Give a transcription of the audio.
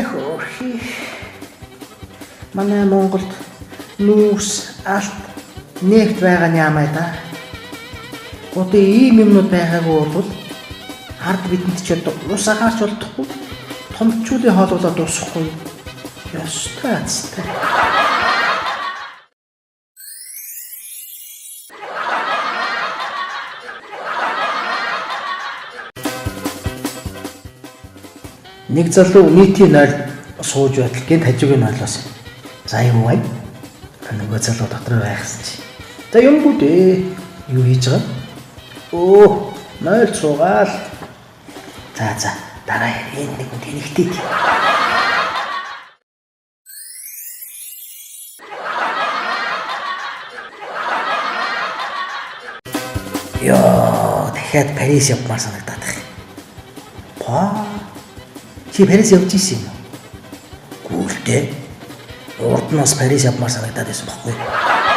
Хөөе. Манай Монголд нүүрс, алт, нефт байгаа нь яамай да. Одоо ийм юмнууд байгаагүй бол ард бидэнд ч одоо ус агаарч болдохгүй. Томчуулын хоолуулаад дуусахгүй. Ёстой азтай. Нэг залуу нийтийн нойл сууж байтал гэнт хажуугийн нойлоос. За юу вэ? Нөгөө залуу дотор байхсан чи. За юмгүй дээ. Юу хийж байгаа? Өө, нойл суугаал. За дараа энд нэг тэнэгтэй. Яа, дахиад Парис явмаар санагдаад байна. Чи Парис явж ирсэн юм уу? Гүйлтэй. Урд нь бас Парис явмаар санагдаад байсан байхгүй юу?